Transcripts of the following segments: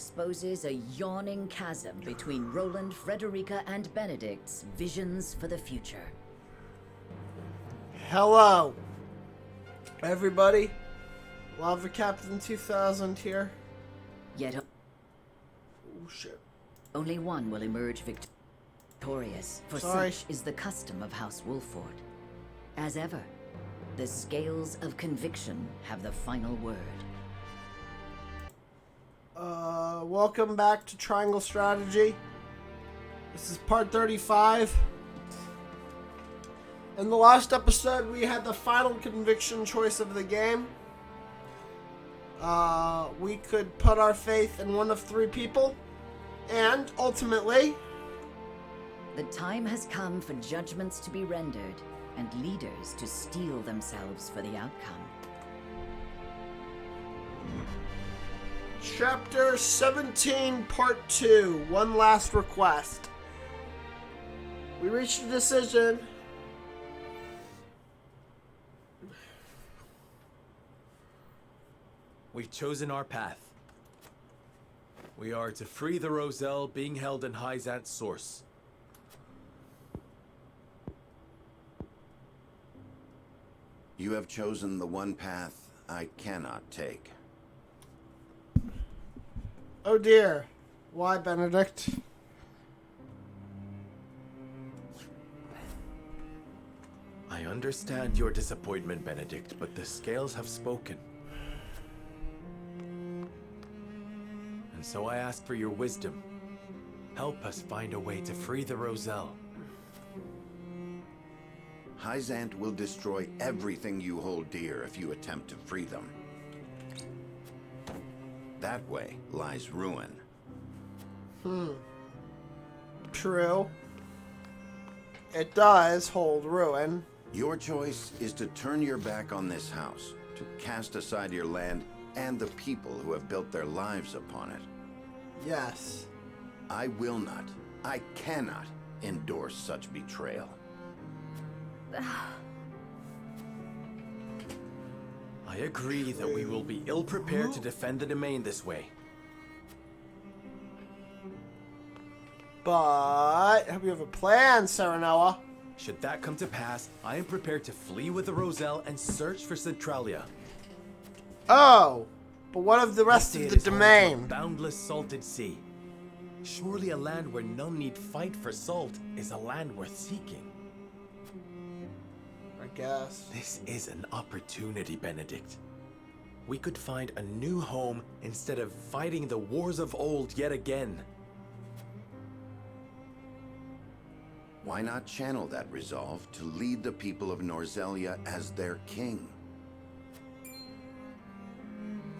exposes a yawning chasm between Roland, Frederica, and Benedict's visions for the future. Hello, everybody. Lava Captain 2000 here. Yet Oh shit. only one will emerge victorious, for Sorry. such is the custom of House Wolford. As ever, the scales of conviction have the final word. Welcome back to Triangle Strategy. This is part 35. In the last episode, we had the final conviction choice of the game. We could put our faith in one of three people, and ultimately, The time has come for judgments to be rendered and leaders to steel themselves for the outcome. Chapter 17, Part 2, One Last Request. We reached a decision. We've chosen our path. We are to free the Roselle being held in Hyzant's source. You have chosen the one path I cannot take. Oh dear. Why, Benedict? I understand your disappointment, Benedict, but the scales have spoken. And so I ask for your wisdom. Help us find a way to free the Roselle. Hyzant will destroy everything you hold dear if you attempt to free them. That way lies ruin. True. It does hold ruin. Your choice is to turn your back on this house, to cast aside your land and the people who have built their lives upon it. Yes. I will not, I cannot endorse such betrayal. I agree that we will be ill-prepared to defend the domain this way. But we have a plan, Serenoa. Should that come to pass, I am prepared to flee with the Roselle and search for Centralia. Oh, but what of the rest They of say the it is home to a domain? boundless salted sea. Surely a land where none need fight for salt is a land worth seeking. I guess. This is an opportunity, Benedict. We could find a new home instead of fighting the wars of old yet again. Why not channel that resolve to lead the people of Norzelia as their king?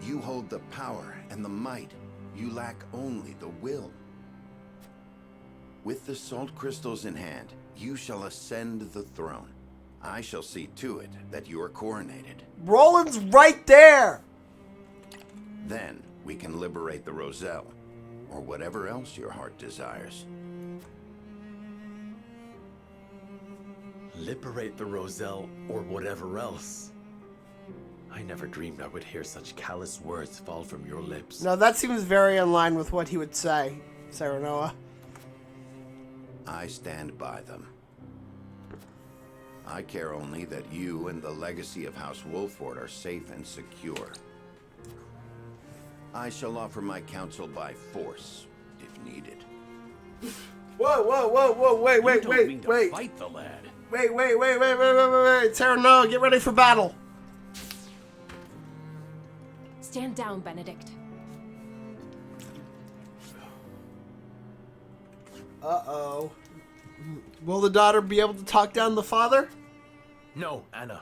You hold the power and the might. You lack only the will. With the salt crystals in hand, you shall ascend the throne. I shall see to it that you are coronated. Roland's right there. Then we can liberate the Roselle, or whatever else your heart desires. Liberate the Roselle or whatever else. I never dreamed I would hear such callous words fall from your lips. No, that seems very in line with what he would say, Serenoa. I stand by them. I care only that you and the legacy of House Wolford are safe and secure. I shall offer my counsel by force, if needed. Whoa, wait, Fight the lad. Wait, Serenoa, get ready for battle. Stand down, Benedict. Uh-oh. Will the daughter be able to talk down the father? No, Anna.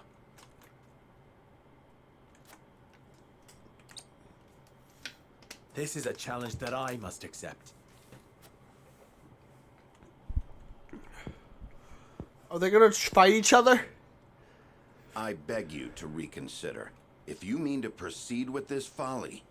This is a challenge that I must accept. Are they gonna fight each other? I beg you to reconsider. If you mean to proceed with this folly,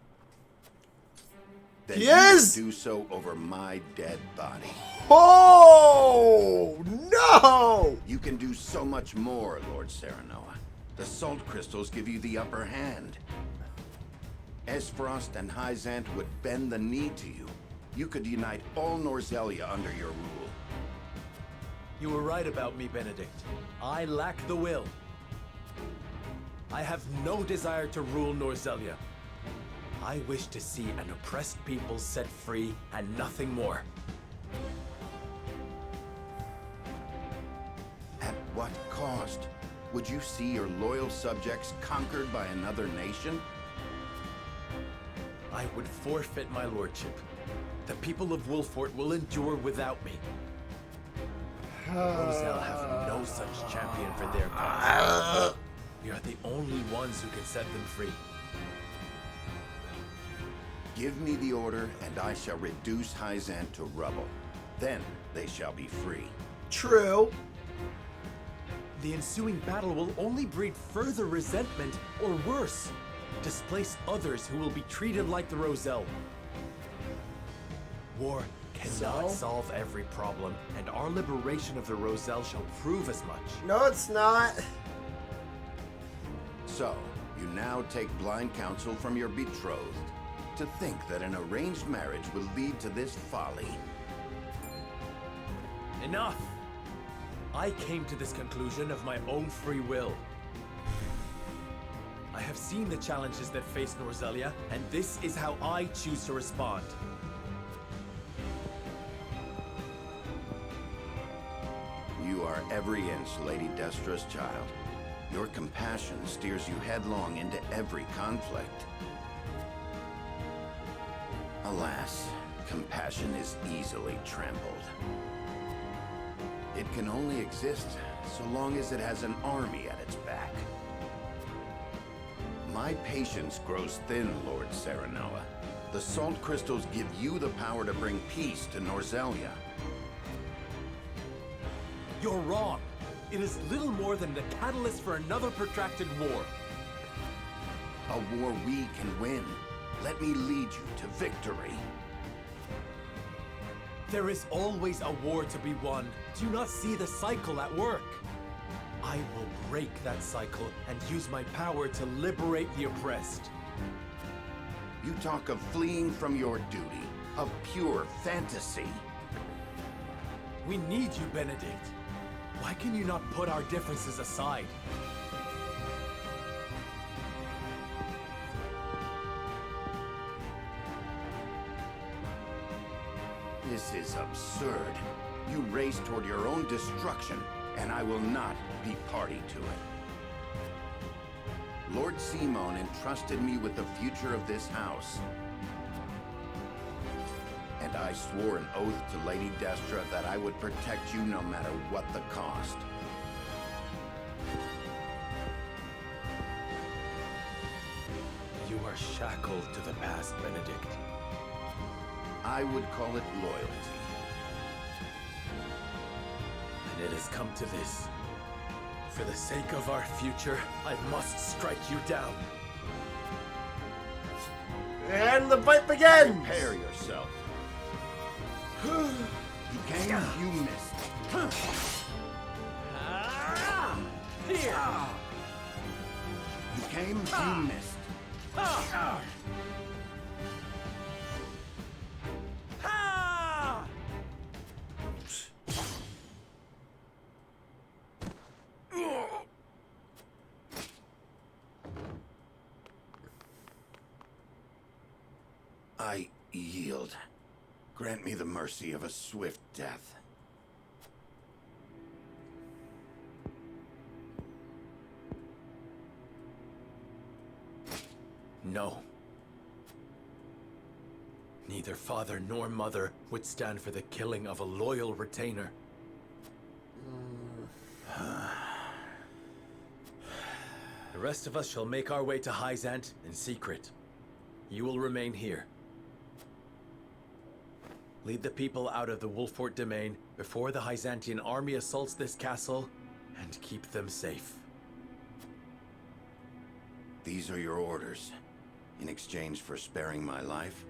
then Yes! you will do so over my dead body. Oh, no! You can do so much more, Lord Serenoa. The salt crystals give you the upper hand. Esfrost and Hyzant would bend the knee to you. You could unite all Norzelia under your rule. You were right about me, Benedict. I lack the will. I have no desire to rule Norzelia. I wish to see an oppressed people set free and nothing more. At what cost? Would you see your loyal subjects conquered by another nation? I would forfeit my lordship. The people of Wolfort will endure without me. Roselle have no such champion for their cause. We are the only ones who can set them free. Give me the order, and I shall reduce Hyzant to rubble. Then they shall be free. True. The ensuing battle will only breed further resentment, or worse, displace others who will be treated like the Roselle. War cannot solve every problem, and our liberation of the Roselle shall prove as much. No, it's not. So, you now take blind counsel from your betrothed. To think that an arranged marriage will lead to this folly. Enough! I came to this conclusion of my own free will. I have seen the challenges that face Norzelia, and this is how I choose to respond. You are every inch Lady Destra's child. Your compassion steers you headlong into every conflict. Alas, compassion is easily trampled. It can only exist so long as it has an army at its back. My patience grows thin, Lord Serenoa. The salt crystals give you the power to bring peace to Norzelia. You're wrong. It is little more than the catalyst for another protracted war. A war we can win. Let me lead you to victory. There is always a war to be won. Do you not see the cycle at work? I will break that cycle and use my power to liberate the oppressed. You talk of fleeing from your duty, of pure fantasy. We need you, Benedict. Why can you not put our differences aside? This is absurd. You race toward your own destruction, and I will not be party to it. Lord Simon entrusted me with the future of this house. And I swore an oath to Lady Destra that I would protect you no matter what the cost. You are shackled to the past, Benedict. I would call it loyalty. And it has come to this. For the sake of our future, I must strike you down. And the fight begins! Prepare yourself. You came, you missed. Here! You came, you missed. Ha! I yield. Grant me the mercy of a swift death. No. Neither father nor mother would stand for the killing of a loyal retainer. The rest of us shall make our way to Hyzant in secret. You will remain here. Lead the people out of the Wolfort domain before the Hyzantian army assaults this castle, and keep them safe. These are your orders, in exchange for sparing my life.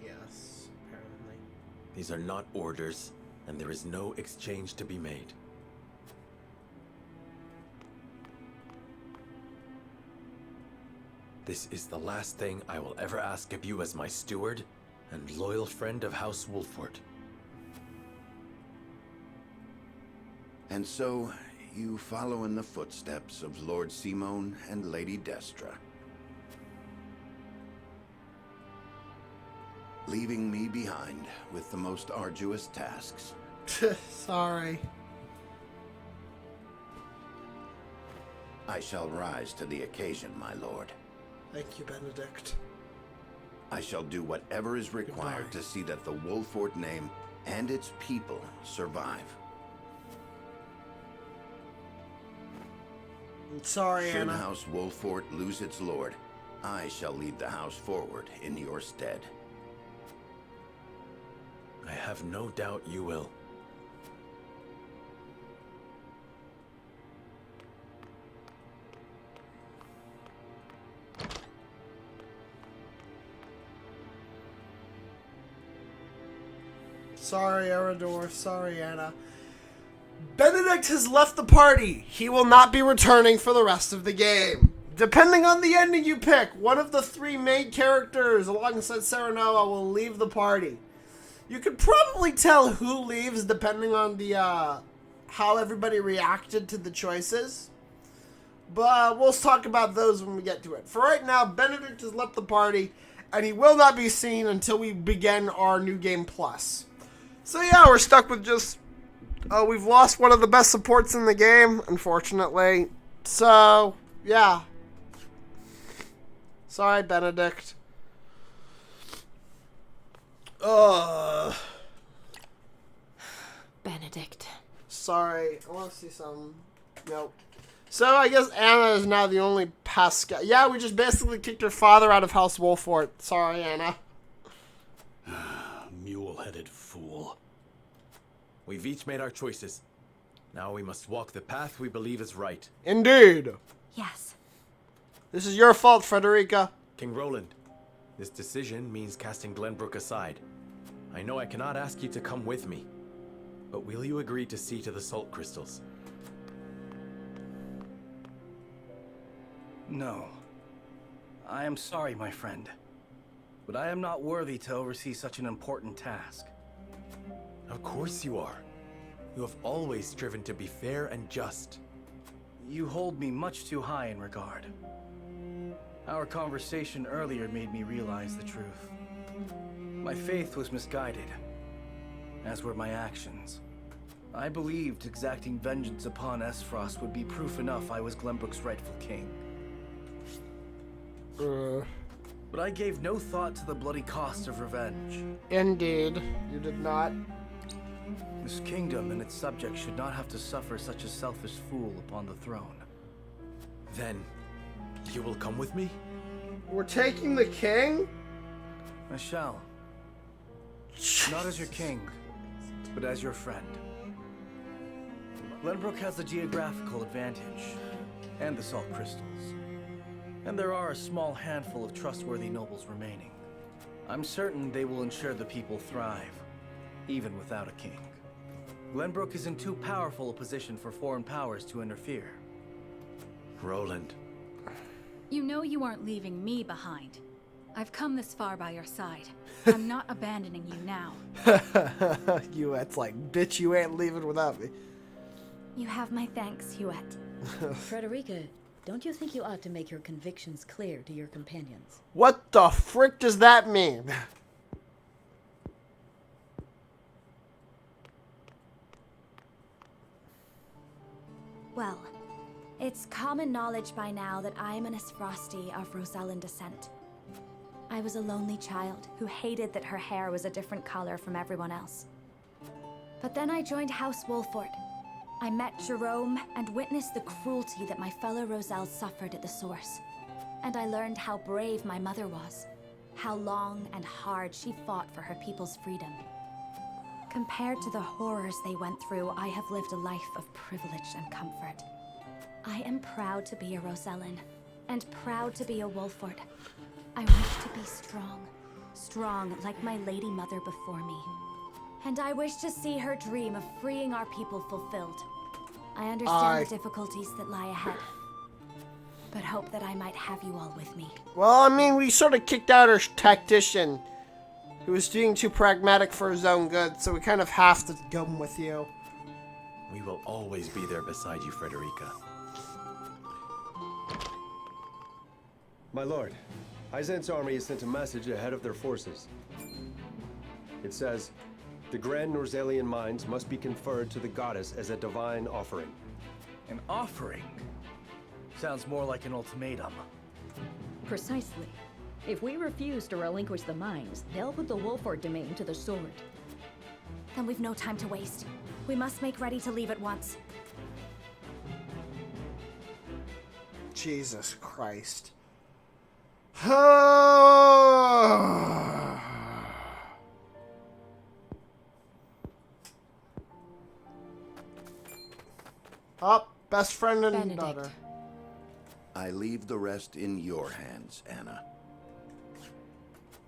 Yes, apparently. These are not orders, and there is no exchange to be made. This is the last thing I will ever ask of you as my steward and loyal friend of House Wolford. And so, you follow in the footsteps of Lord Simone and Lady Destra, leaving me behind with the most arduous tasks. Sorry. I shall rise to the occasion, my lord. Thank you, Benedict. I shall do whatever is required Goodbye. to see that the Wolford name and its people survive. I'm sorry, Should Anna. House Wolford lose its lord, I shall lead the house forward in your stead. I have no doubt you will. Sorry, Eridor. Sorry, Anna. Benedict has left the party. He will not be returning for the rest of the game. Depending on the ending you pick, one of the three main characters alongside Serenoa will leave the party. You could probably tell who leaves depending on the how everybody reacted to the choices. But we'll talk about those when we get to it. For right now, Benedict has left the party, and he will not be seen until we begin our new game plus. So yeah, we're stuck with just... we've lost one of the best supports in the game, unfortunately. So, yeah. Sorry, Benedict. Benedict. Sorry. I want to see some... Nope. So, I guess Anna is now the only Pascal. Yeah, we just basically kicked her father out of House Wolford. Sorry, Anna. Mule-headed fool. We've each made our choices. Now we must walk the path we believe is right. Indeed. Yes. This is your fault, Frederica. King Roland, this decision means casting Glenbrook aside. I know I cannot ask you to come with me, but will you agree to see to the salt crystals? No. I am sorry, my friend. But I am not worthy to oversee such an important task. Of course you are. You have always striven to be fair and just. You hold me much too high in regard. Our conversation earlier made me realize the truth. My faith was misguided, as were my actions. I believed exacting vengeance upon Esfrost would be proof enough I was Glenbrook's rightful king. But I gave no thought to the bloody cost of revenge. Indeed. You did not. This kingdom and its subjects should not have to suffer such a selfish fool upon the throne. Then, you will come with me? We're taking the king? I shall. Not as your king, but as your friend. Glenbrook has the geographical advantage, and the salt crystals. And there are a small handful of trustworthy nobles remaining. I'm certain they will ensure the people thrive, even without a king. Glenbrook is in too powerful a position for foreign powers to interfere. Roland. You know you aren't leaving me behind. I've come this far by your side. I'm not abandoning you now. Huette's like, bitch, you ain't leaving without me. You have my thanks, Huette. Frederica, don't you think you ought to make your convictions clear to your companions? What the frick does that mean? Well, it's common knowledge by now that I'm an Esfrosti of Rosellan descent. I was a lonely child who hated that her hair was a different color from everyone else. But then I joined House Wolford. I met Jerome and witnessed the cruelty that my fellow Roselles suffered at the source. And I learned how brave my mother was, how long and hard she fought for her people's freedom. Compared to the horrors they went through, I have lived a life of privilege and comfort. I am proud to be a Rosellan, and proud to be a Wolford. I wish to be strong, strong like my lady mother before me. And I wish to see her dream of freeing our people fulfilled. I understand the difficulties that lie ahead. but hoped that I might have you all with me. Well, I mean, we sort of kicked out our tactician, who was being too pragmatic for his own good, so we kind of have to come with you. We will always be there beside you, Frederica. My lord, Hyzant's army has sent a message ahead of their forces. It says, the Grand Norzalian mines must be conferred to the goddess as a divine offering. An offering? Sounds more like an ultimatum. Precisely. If we refuse to relinquish the mines, they'll put the Wolford domain to the sword. Then we've no time to waste. We must make ready to leave at once. Jesus Christ. Up, best friend and Benedict. daughter. I leave the rest in your hands, Anna.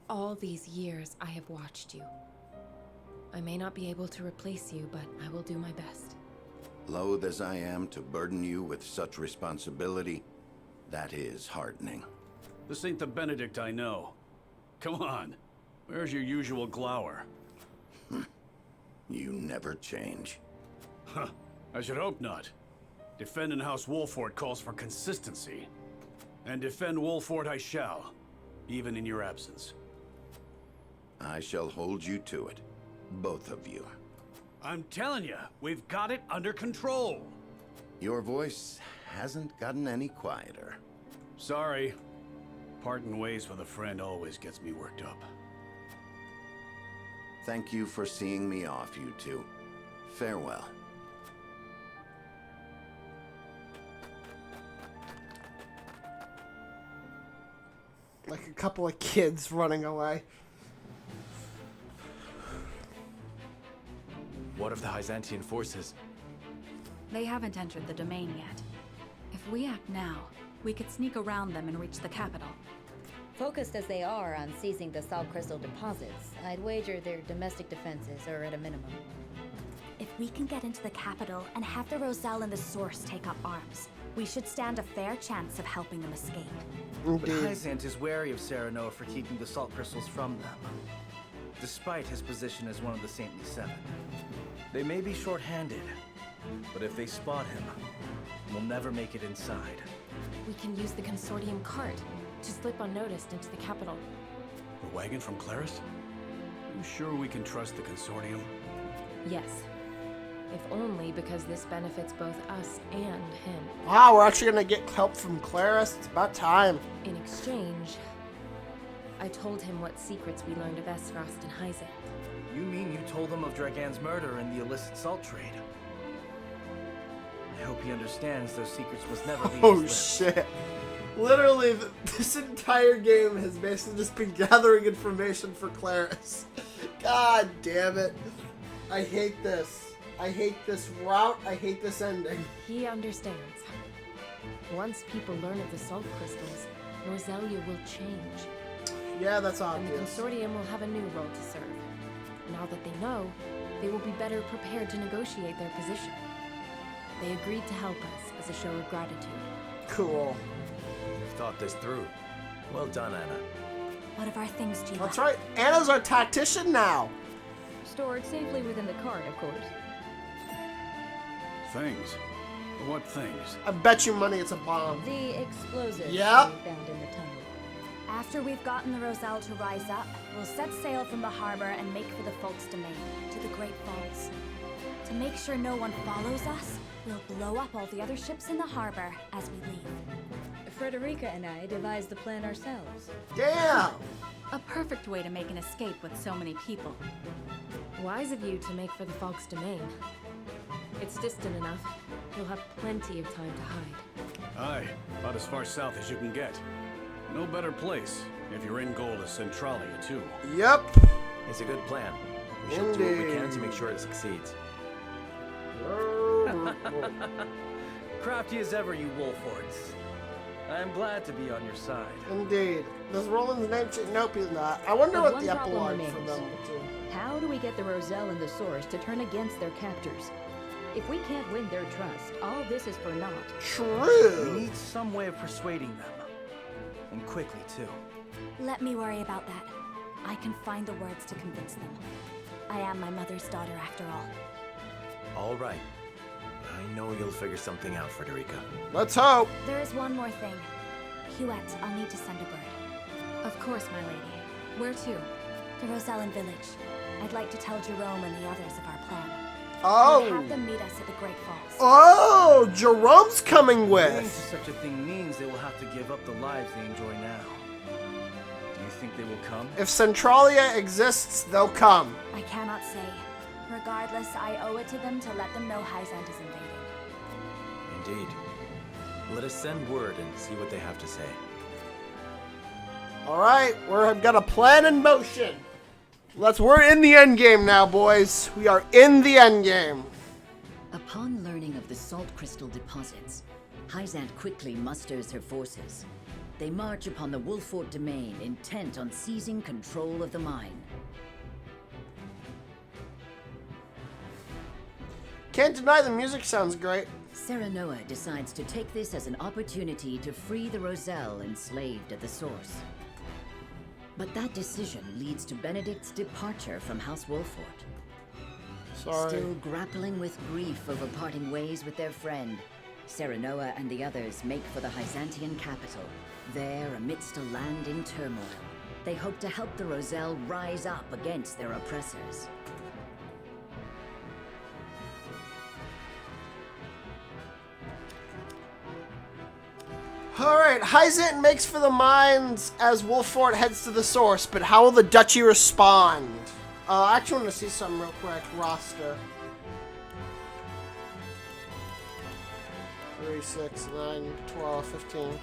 All these years I have watched you. I may not be able to replace you, but I will do my best. Loath as I am to burden you with such responsibility, that is heartening. This ain't the Benedict I know. Come on. Where's your usual glower? You never change. Huh. I should hope not. Defending House Wolford calls for consistency. And defend Wolford I shall, even in your absence. I shall hold you to it. Both of you. I'm telling you, we've got it under control. Your voice hasn't gotten any quieter. Sorry. Parting ways with a friend always gets me worked up. Thank you for seeing me off, you two. Farewell. Like a couple of kids running away. What of the Byzantine forces? They haven't entered the domain yet. If we act now, we could sneak around them and reach the capital. Focused as they are on seizing the salt crystal deposits, I'd wager their domestic defenses are at a minimum. If we can get into the capital and have the Roselle and the Source take up arms, we should stand a fair chance of helping them escape. But Hyzant is wary of Serenoa for keeping the salt crystals from them, despite his position as one of the Saintly Seven. They may be short-handed, but if they spot him, we'll never make it inside. We can use the consortium cart to slip unnoticed into the capital. The wagon from Claris? You sure we can trust the consortium? Yes. If only because this benefits both us and him. Wow, we're actually gonna get help from Claris. It's about time. In exchange, I told him what secrets we learned of Esfrost and Hyzant. You mean you told them of Dragan's murder and the illicit salt trade? I hope he understands those secrets was never leave Oh his lips. shit. Literally, this entire game has basically just been gathering information for Claris. God damn it. I hate this. I hate this route. I hate this ending. He understands. Once people learn of the salt crystals, Norzelia will change. Yeah, that's And the obvious. consortium will have a new role to serve. Now that they know, they will be better prepared to negotiate their position. They agreed to help us as a show of gratitude. Cool. You've thought this through. Well done, Anna. What of our things, Gila? That's right. Anna's our tactician now. Stored safely within the cart, of course. Things? What things? I bet you money it's a bomb. The explosives Yep. we found in the tunnel. After we've gotten the Roselle to rise up, we'll set sail from the harbor and make for the Folk's Domain, to the Great Falls. To make sure no one follows us, we'll blow up all the other ships in the harbor as we leave. Frederica and I devised the plan ourselves. Damn. A perfect way to make an escape with so many people. Wise of you to make for the Falk's Domain. It's distant enough. You'll have plenty of time to hide. Aye, about as far south as you can get. No better place, if your end goal is Centralia, too. Yep. It's a good plan. We shall do what we can to make sure it succeeds. Crafty as ever, you Wolfords. I'm glad to be on your side. Indeed. Does Roland's name change? Nope, he's not. I wonder But what the one problem epilogue for remains. them will do. How do we get the Roselle and the Source to turn against their captors? If we can't win their trust, all this is for naught. We True. need some way of persuading them. And quickly, too. Let me worry about that. I can find the words to convince them. I am my mother's daughter after all. All right. I know you'll figure something out, Frederica. Let's hope. There is one more thing. Huette, I'll need to send a bird. Of course, my lady. Where to? To Rosellen Village. I'd like to tell Jerome and the others of our plan. Oh. I'll have them meet us at the Great Falls. Oh, Jerome's coming Agreeing to with. such a thing means they will have to give up the lives they enjoy now. Do you think they will come? If Centralia exists, they'll come. I cannot say. Regardless, I owe it to them to let them know Hyzant is invading. Indeed. Let us send word and see what they have to say. All right, we've got a plan in motion. We're in the end game now, boys. We are in the end game. Upon learning of the salt crystal deposits, Hyzant quickly musters her forces. They march upon the Wolfort domain, intent on seizing control of the mine. Can't deny the music sounds great. Serenoa decides to take this as an opportunity to free the Roselle enslaved at the source. But that decision leads to Benedict's departure from House Wolfort. Sorry. Still grappling with grief over parting ways with their friend, Serenoa and the others make for the Hyzantian capital. There, amidst a land in turmoil, they hope to help the Roselle rise up against their oppressors. Alright, Hyzant makes for the mines as Wolfort heads to the source, but how will the Duchy respond? I actually want to see something real quick. Roster. 3, 6, 9, 12, 15,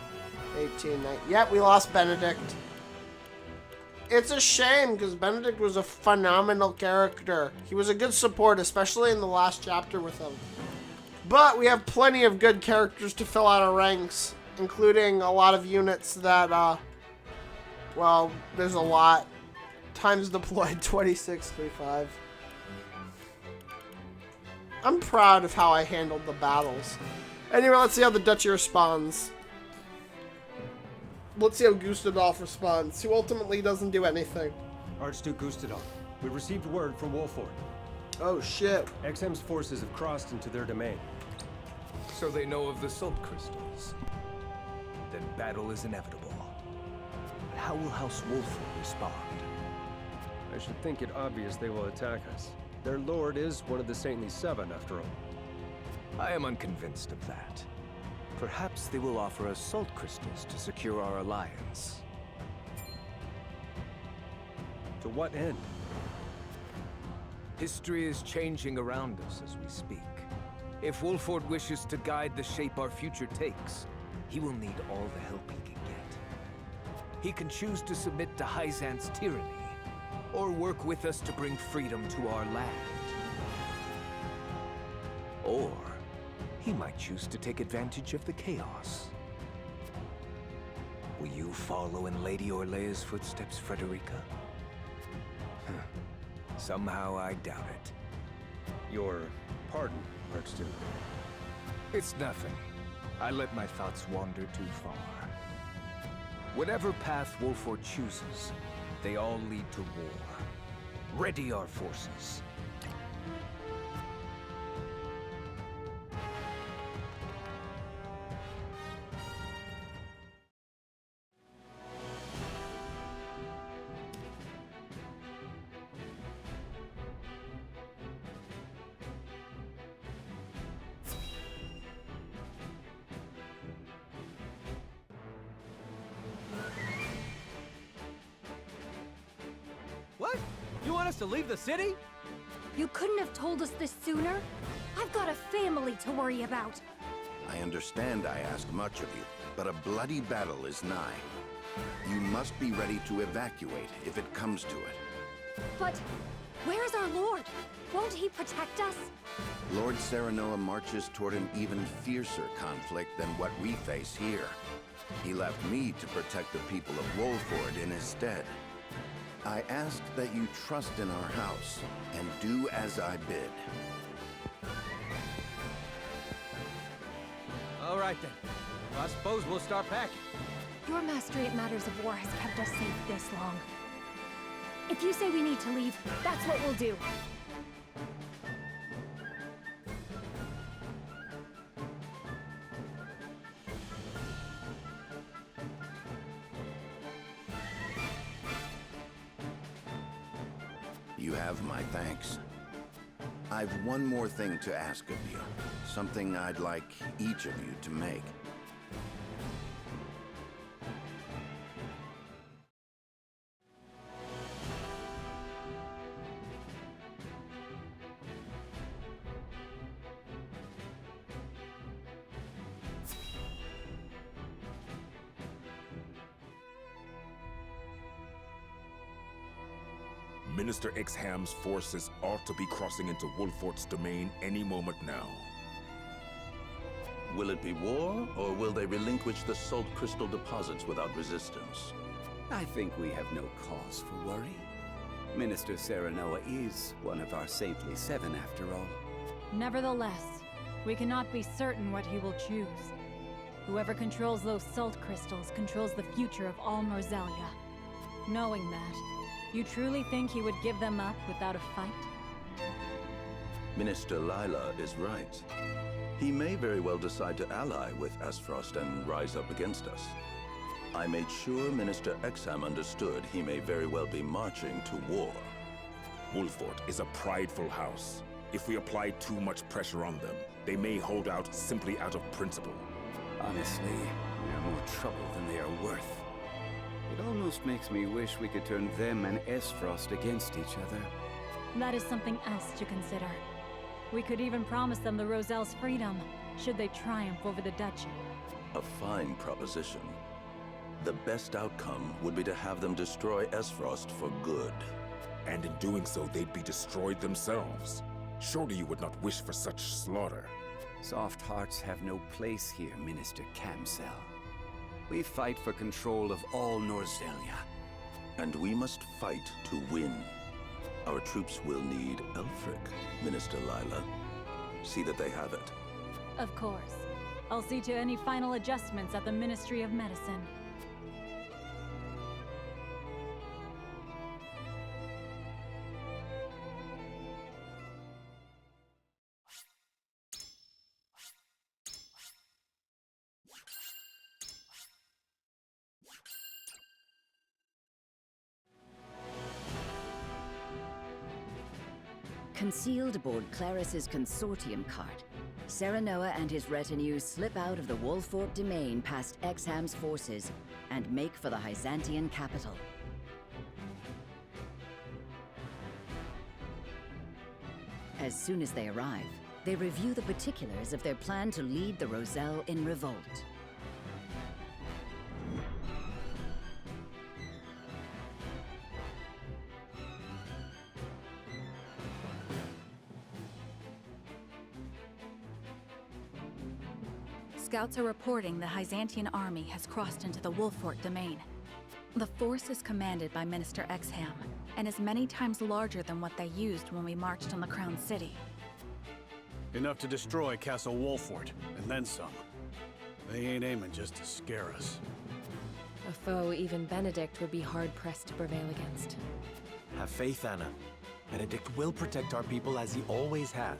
18, 19. Yep, we lost Benedict. It's a shame, because Benedict was a phenomenal character. He was a good support, especially in the last chapter with him. But we have plenty of good characters to fill out our ranks, including a lot of units that, well, there's a lot. Times deployed 2635. I'm proud of how I handled the battles. Anyway, let's see how the Duchy responds. Let's see how Gustadolf responds, who ultimately doesn't do anything. Archduke Gustadolf, we received word from Wolfort. Oh shit. XM's forces have crossed into their domain. So they know of the salt crystals. Then battle is inevitable. But how will House Wolfort respond? I should think it obvious they will attack us. Their lord is one of the Saintly Seven, after all. I am unconvinced of that. Perhaps they will offer us salt crystals to secure our alliance. To what end? History is changing around us as we speak. If Wolfort wishes to guide the shape our future takes, he will need all the help he can get. He can choose to submit to Hyzant's tyranny, or work with us to bring freedom to our land. Or he might choose to take advantage of the chaos. Will you follow in Lady Orlea's footsteps, Frederica? Somehow I doubt it. Your pardon, Archduke. It's nothing. I let my thoughts wander too far. Whatever path Wolfort chooses, they all lead to war. Ready our forces. What? You want us to leave the city? You couldn't have told us this sooner? I've got a family to worry about. I understand I ask much of you, but a bloody battle is nigh. You must be ready to evacuate if it comes to it. But where's our lord? Won't he protect us? Lord Serenoa marches toward an even fiercer conflict than what we face here. He left me to protect the people of Wolfort in his stead. I ask that you trust in our house and do as I bid. All right then. I suppose we'll start packing. Your mastery at matters of war has kept us safe this long. If you say we need to leave, that's what we'll do. You have my thanks. I've one more thing to ask of you. Something I'd like each of you to make. Minister Exham's forces ought to be crossing into Wolfort's domain any moment now. Will it be war, or will they relinquish the salt crystal deposits without resistance? I think we have no cause for worry. Minister Serenoa is one of our saintly seven, after all. Nevertheless, we cannot be certain what he will choose. Whoever controls those salt crystals controls the future of all Norzelia. Knowing that, you truly think he would give them up without a fight? Minister Lila is right. He may very well decide to ally with Asfrost and rise up against us. I made sure Minister Exham understood he may very well be marching to war. Wolfort is a prideful house. If we apply too much pressure on them, they may hold out simply out of principle. Honestly, they are more trouble than they are worth. It almost makes me wish we could turn them and Esfrost against each other. That is something else to consider. We could even promise them the Roselle's freedom, should they triumph over the duchy. A fine proposition. The best outcome would be to have them destroy Esfrost for good. And in doing so, they'd be destroyed themselves. Surely you would not wish for such slaughter. Soft hearts have no place here, Minister Camsel. We fight for control of all Norzelia. And we must fight to win. Our troops will need Elfric, Minister Lila. See that they have it. Of course. I'll see to any final adjustments at the Ministry of Medicine. Concealed aboard Claris's consortium cart, Serenoa and his retinue slip out of the Wolfort domain past Exham's forces and make for the Hyzantian capital. As soon as they arrive, they review the particulars of their plan to lead the Roselle in revolt. Scouts are reporting the Hyzantian army has crossed into the Wolfort domain. The force is commanded by Minister Exham, and is many times larger than what they used when we marched on the Crown City. Enough to destroy Castle Wolfort, and then some. They ain't aiming just to scare us. A foe even Benedict would be hard-pressed to prevail against. Have faith, Anna. Benedict will protect our people as he always has.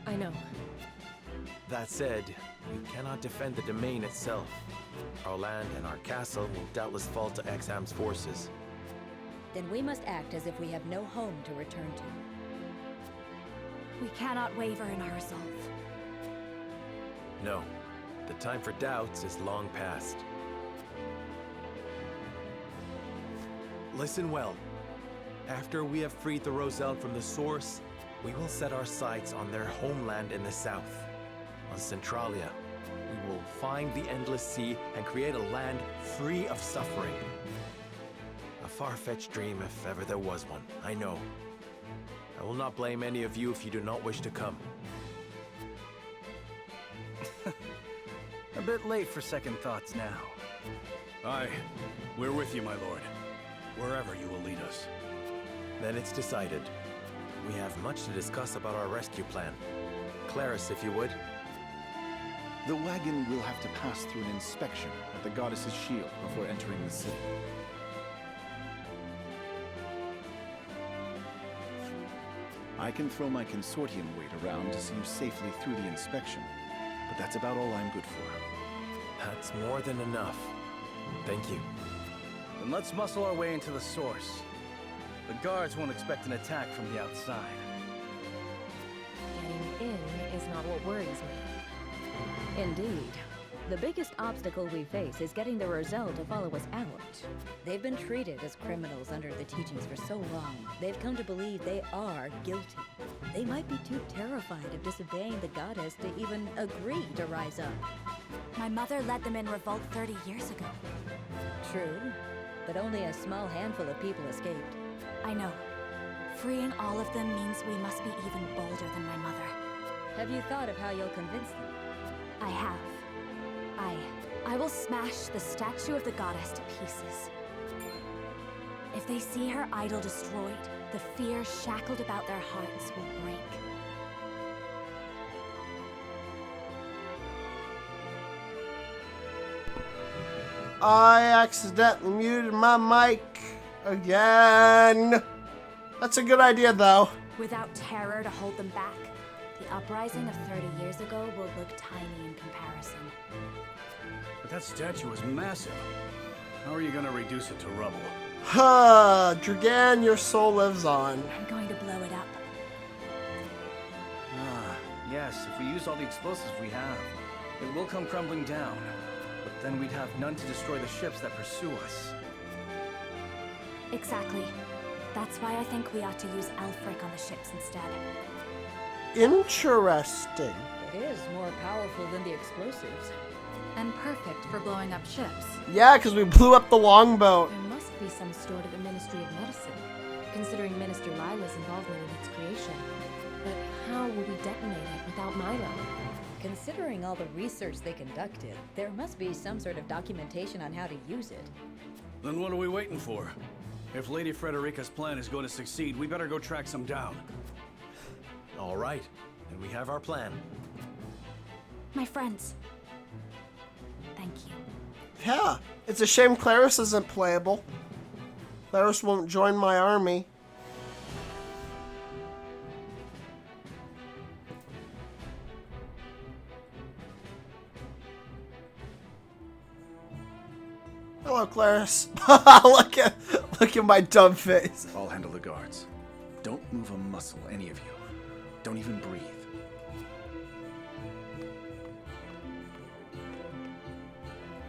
I know. That said, we cannot defend the domain itself. Our land and our castle will doubtless fall to Exham's forces. Then we must act as if we have no home to return to. We cannot waver in our resolve. No, the time for doubts is long past. Listen well. After we have freed the Roselle from the source, we will set our sights on their homeland in the south. On Centralia, we will find the Endless Sea and create a land free of suffering. A far-fetched dream if ever there was one, I know. I will not blame any of you if you do not wish to come. A bit late for second thoughts now. Aye, we're with you, my lord. Wherever you will lead us. Then it's decided. We have much to discuss about our rescue plan. Claris, if you would. The wagon will have to pass through an inspection at the goddess's shield before entering the city. I can throw my consortium weight around to see you safely through the inspection, but that's about all I'm good for. That's more than enough. Thank you. Then let's muscle our way into the source. The guards won't expect an attack from the outside. Getting in is not what worries me. Indeed. The biggest obstacle we face is getting the Roselle to follow us out. They've been treated as criminals under the teachings for so long. They've come to believe they are guilty. They might be too terrified of disobeying the goddess to even agree to rise up. My mother led them in revolt 30 years ago. True, but only a small handful of people escaped. I know. Freeing all of them means we must be even bolder than my mother. Have you thought of how you'll convince them? I have. I will smash the statue of the goddess to pieces. If they see her idol destroyed, the fear shackled about their hearts will break. I accidentally muted my mic again. That's a good idea, though. Without terror to hold them back, the uprising of 30 years ago will look tiny in comparison. But that statue is massive. How are you gonna reduce it to rubble? Huh, Dragan, your soul lives on. I'm going to blow it up. Ah, yes, if we use all the explosives we have, it will come crumbling down. But then we'd have none to destroy the ships that pursue us. Exactly. That's why I think we ought to use Elfric on the ships instead. Interesting. It is more powerful than the explosives. And perfect for blowing up ships. Yeah, because we blew up the longboat. There must be some sort of a Ministry of Medicine, considering Minister Lila's involvement in its creation. But how will we detonate it without Milo? Considering all the research they conducted, there must be some sort of documentation on how to use it. Then what are we waiting for? If Lady Frederica's plan is going to succeed, we better go track some down. All right, then we have our plan. My friends. Thank you. Yeah, it's a shame Claris isn't playable. Claris won't join my army. Hello, Claris. look at my dumb face. I'll handle the guards. Don't move a muscle, any of you. Don't even breathe.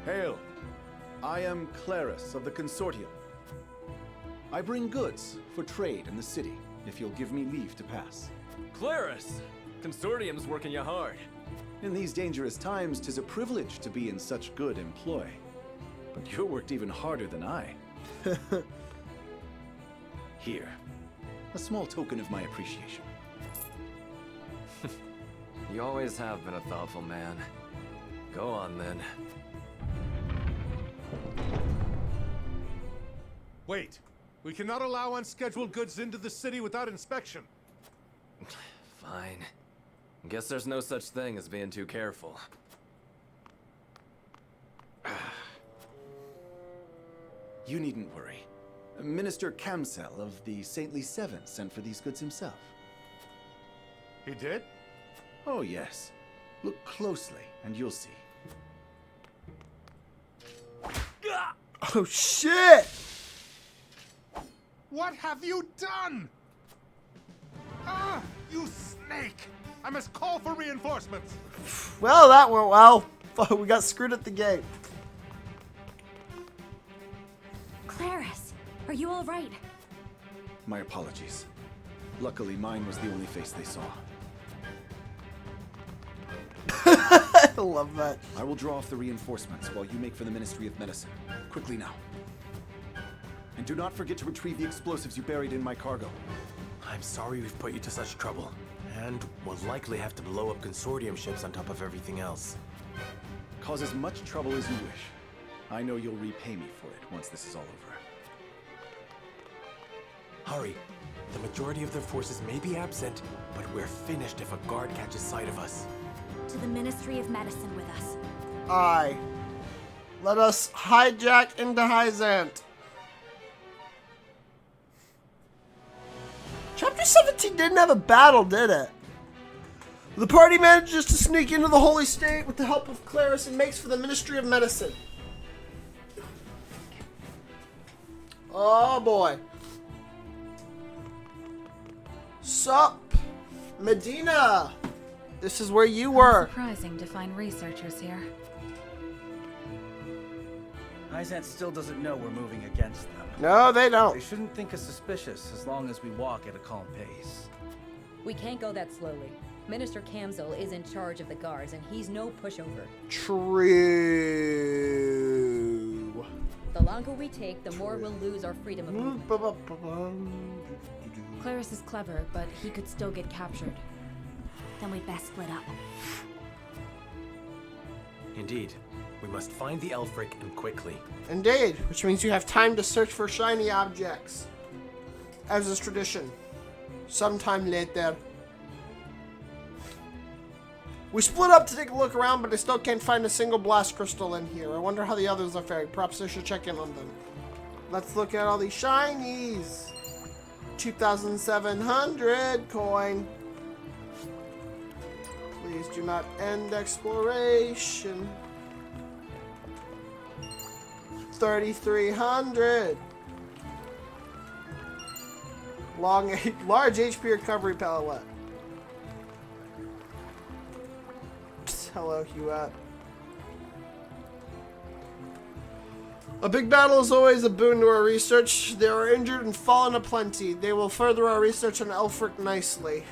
Hail! I am Claris of the Consortium. I bring goods for trade in the city, if you'll give me leave to pass. Claris! Consortium's working you hard. In these dangerous times, 'tis a privilege to be in such good employ. But you worked even harder than I. Here, a small token of my appreciation. You always have been a thoughtful man. Go on, then. Wait. We cannot allow unscheduled goods into the city without inspection. Fine. Guess there's no such thing as being too careful. You needn't worry. Minister Kamsel of the Saintly Seven sent for these goods himself. He did? Oh, yes. Look closely, and you'll see. Oh, shit! What have you done? Ah, you snake! I must call for reinforcements. Well, that went well. We got screwed at the gate. Claris, are you all right? My apologies. Luckily, mine was the only face they saw. I love that. I will draw off the reinforcements while you make for the Ministry of Medicine. Quickly now. And do not forget to retrieve the explosives you buried in my cargo. I'm sorry we've put you to such trouble. And we'll likely have to blow up consortium ships on top of everything else. Cause as much trouble as you wish. I know you'll repay me for it once this is all over. Hurry. The majority of their forces may be absent, but we're finished if a guard catches sight of us. to the Ministry of Medicine with us. Aye. Let us hijack into Hyzant. Chapter 17 didn't have a battle, did it? The party manages to sneak into the Holy State with the help of Claris and makes for the Ministry of Medicine. Oh boy. Sup, Medina. This is where you were. Surprising to find researchers here. Hyzant still doesn't know we're moving against them. No, they don't. They shouldn't think us suspicious as long as we walk at a calm pace. We can't go that slowly. Minister Kamzil is in charge of the guards, and he's no pushover. True. The longer we take, the more we'll lose our freedom of movement. Claris is clever, but he could still get captured. Then we'd best split up. Indeed. We must find the Elfric and quickly. Indeed, which means you have time to search for shiny objects. As is tradition. Sometime later. We split up to take a look around, but I still can't find a single blast crystal in here. I wonder how the others are faring. Perhaps I should check in on them. Let's look at all these shinies. 2,700 coin. Please do not end exploration. 3,300. Large HP recovery palette. Hello, Huette. A big battle is always a boon to our research. They are injured and fallen aplenty. They will further our research on Elfric nicely.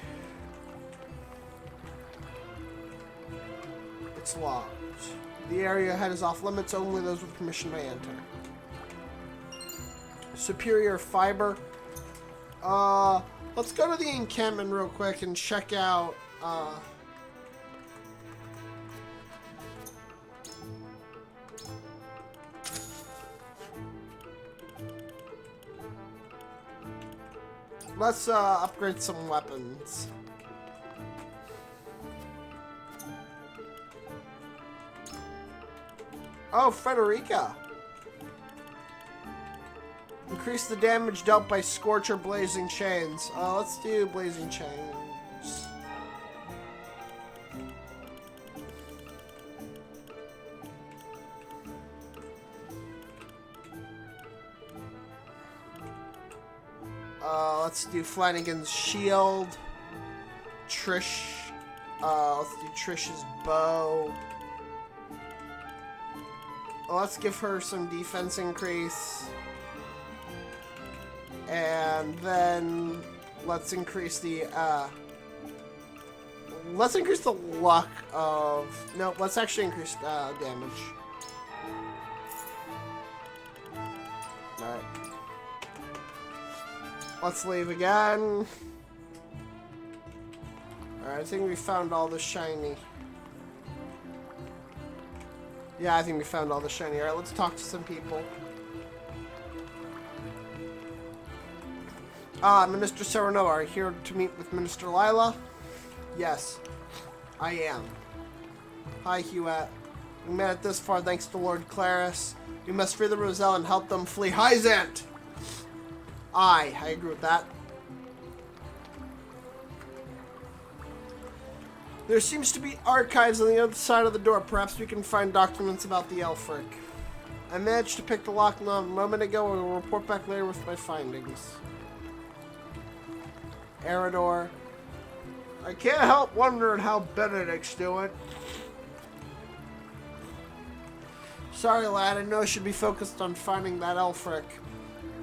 It's locked. The area ahead is off limits. Only those with permission may enter. Superior fiber. Let's go to the encampment real quick and check out, let's upgrade some weapons. Oh, Frederica. Increase the damage dealt by Scorch or Blazing Chains. Let's do Blazing Chains. Let's do Flanagan's Shield. Trish. Let's do Trish's Bow. Let's give her some defense increase. And then let's increase the luck of, no, let's actually increase damage. Alright. Let's leave again. Alright, I think we found all the shiny. Yeah, I think we found all the shiny. Alright, let's talk to some people. Minister Serenoa, are you here to meet with Minister Lila? Yes, I am. Hi, Huette. We made it this far thanks to Lord Claris. We must free the Roselle and help them flee Hyzant! I agree with that. There seems to be archives on the other side of the door. Perhaps we can find documents about the Elfric. I managed to pick the lock a moment ago and will report back later with my findings. Eridor. I can't help wondering how Benedict's doing. Sorry, lad. I know I should be focused on finding that Elfric.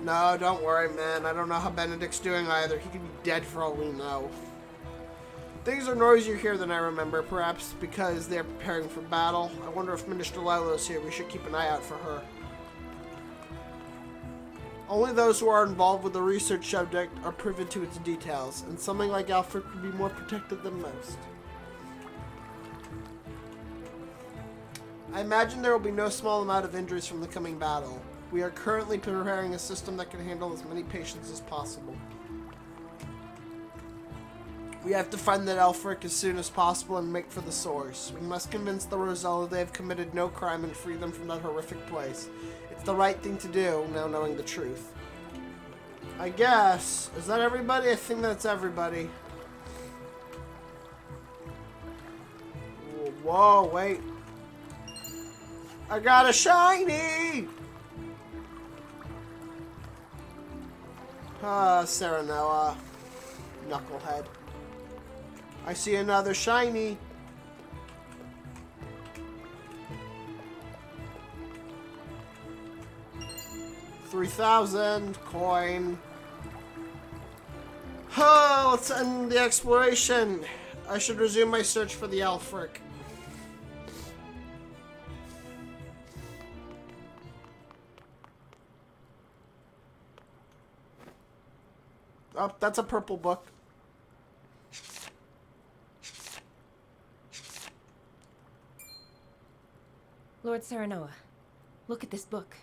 No, don't worry, man. I don't know how Benedict's doing either. He could be dead for all we know. Things are noisier here than I remember, perhaps because they're preparing for battle. I wonder if Minister Lilo's here. We should keep an eye out for her. Only those who are involved with the research subject are privy to its details, and something like Alfred could be more protected than most. I imagine there will be no small amount of injuries from the coming battle. We are currently preparing a system that can handle as many patients as possible. We have to find that Elfric as soon as possible and make for the source. We must convince the Rosella they have committed no crime and free them from that horrific place. It's the right thing to do, now knowing the truth. I guess. Is that everybody? I think that's everybody. Whoa, wait. I got a shiny! Serenoa. Knucklehead. I see another shiny. $3,000 coin. Let's end the exploration. I should resume my search for the Elfric. Oh, that's a purple book. Lord Serenoa, look at this book.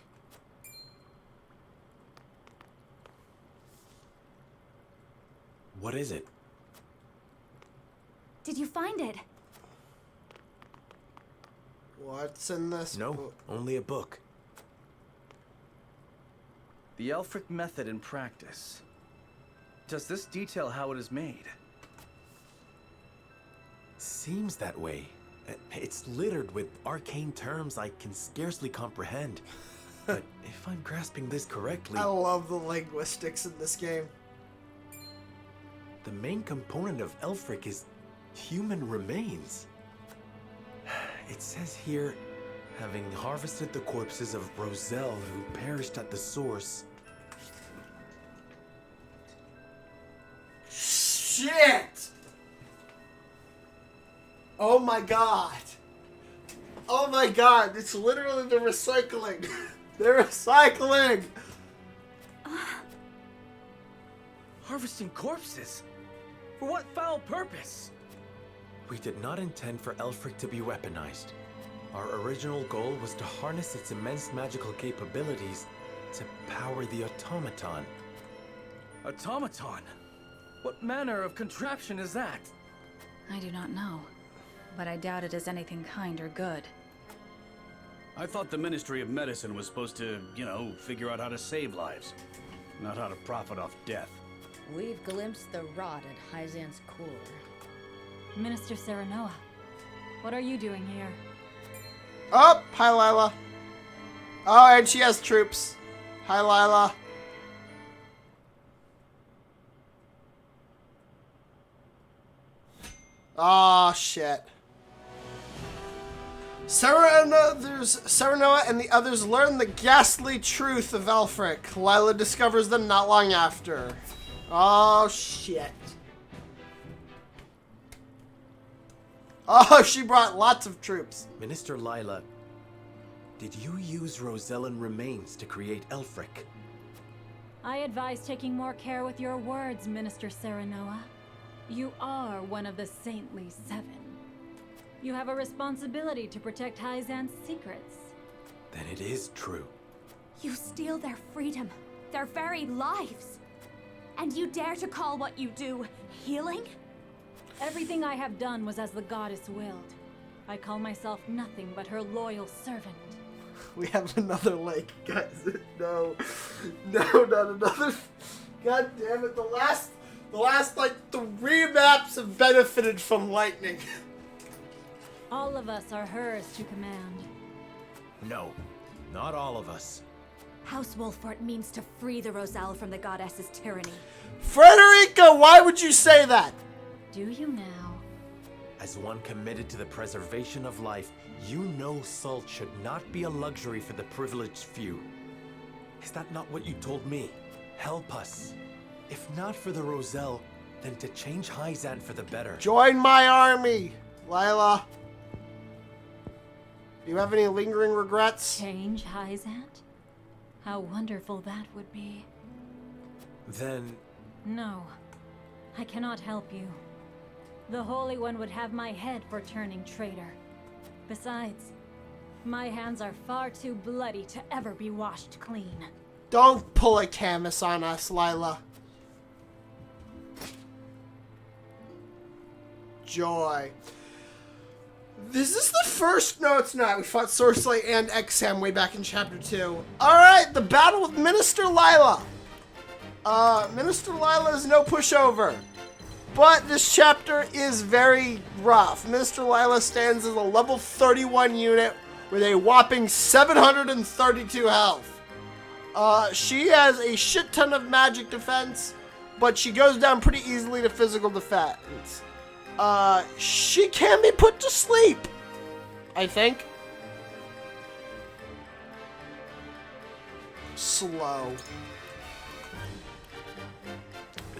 What is it? Did you find it? What's in this book? Only a book. The Elfric method in practice. Does this detail how it is made? Seems that way. It's littered with arcane terms I can scarcely comprehend. But if I'm grasping this correctly... I love the linguistics in this game. The main component of Elfric is human remains. It says here, having harvested the corpses of Roselle who perished at the source. Shit! Oh my god. Oh my god, it's literally the recycling. They're recycling! Harvesting corpses? For what foul purpose? We did not intend for Elfric to be weaponized. Our original goal was to harness its immense magical capabilities to power the automaton. Automaton? What manner of contraption is that? I do not know, but I doubt it is anything kind or good. I thought the Ministry of Medicine was supposed to, figure out how to save lives, not how to profit off death. We've glimpsed the rot at Hyzan's core. Minister Serenoa, what are you doing here? Oh, hi Lila. Oh, and she has troops. Hi Lila. Oh, shit. Serenoa and the others learn the ghastly truth of Elfric. Lila discovers them not long after. Oh, shit. Oh, she brought lots of troops. Minister Lila, did you use Rosellan remains to create Elfric? I advise taking more care with your words, Minister Serenoa. You are one of the Saintly Seven. You have a responsibility to protect Hyzan's secrets. Then it is true. You steal their freedom, their very lives. And you dare to call what you do healing? Everything I have done was as the goddess willed. I call myself nothing but her loyal servant. We have another lake, guys. No, not another. God damn it! The last like 3 maps have benefited from lightning. All of us are hers to command. No, not all of us. House Wolfort means to free the Roselle from the goddess's tyranny. Frederica, why would you say that? Do you now? As one committed to the preservation of life, you know salt should not be a luxury for the privileged few. Is that not what you told me? Help us. If not for the Roselle, then to change Hyzan for the better. Join my army, Lila. Do you have any lingering regrets? Change Hyzan? How wonderful that would be. Then... No, I cannot help you. The Holy One would have my head for turning traitor. Besides, my hands are far too bloody to ever be washed clean. Don't pull a Camus on us, Lila. joy. This is the first... No, it's not. We fought Sorcery and Exam way back in Chapter 2. Alright, the battle with Minister Lila. Minister Lila is no pushover. But this chapter is very rough. Minister Lila stands as a level 31 unit with a whopping 732 health. She has a shit ton of magic defense, but she goes down pretty easily to physical defense. She can be put to sleep, I think. Slow.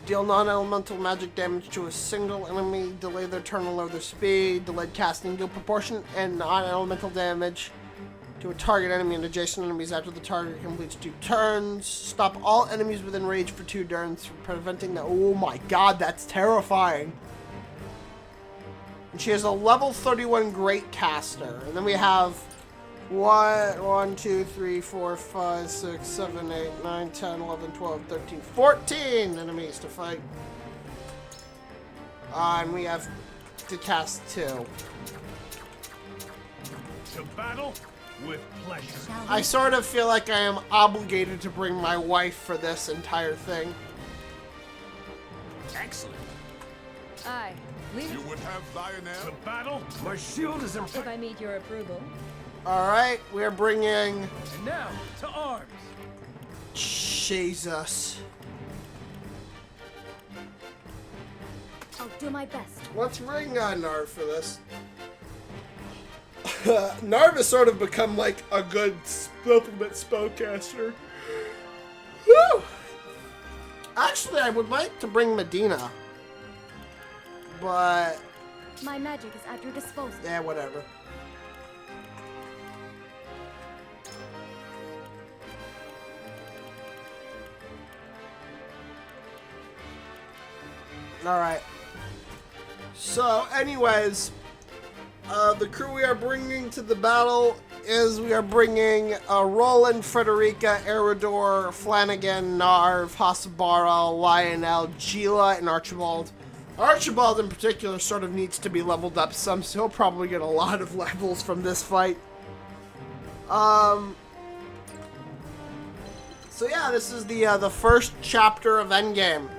Deal non-elemental magic damage to a single enemy, delay their turn and lower their speed, delayed casting, deal proportionate and non-elemental damage to a target enemy and adjacent enemies after the target completes 2 turns. Stop all enemies within range for 2 turns, preventing the... Oh my god, that's terrifying. And she has a level 31 Great Caster. And then we have 1, 2, 3, 4, 5, 6, 7, 8, 9, 10, 11, 12, 13, 14 enemies to fight. And we have to cast 2. To battle with pleasure. I sort of feel like I am obligated to bring my wife for this entire thing. Excellent. Aye. You would have Lionel? To battle. My shield is in. If I meet your approval. Alright, we're bringing... And now, to arms! Jesus. I'll do my best. Let's bring Narv for this. Narv has sort of become like a good supplement spellcaster. Woo! Actually, I would like to bring Medina. But... My magic is at your disposal. Yeah, whatever. Alright. So, anyways, the crew we are bringing to the battle is we are bringing Roland, Frederica, Eridor, Flanagan, Narv, Hasabara, Lionel, Gila, and Archibald. Archibald in particular sort of needs to be leveled up some, so he'll probably get a lot of levels from this fight. So yeah, this is the first chapter of Endgame.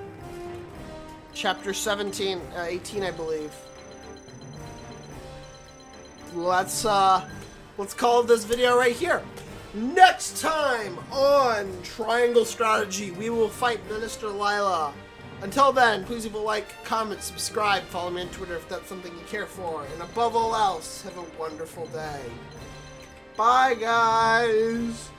Chapter 18, I believe. Let's call this video right here. Next time on Triangle Strategy, we will fight Minister Lila. Until then, please leave a like, comment, subscribe, follow me on Twitter if that's something you care for, and above all else, have a wonderful day. Bye, guys!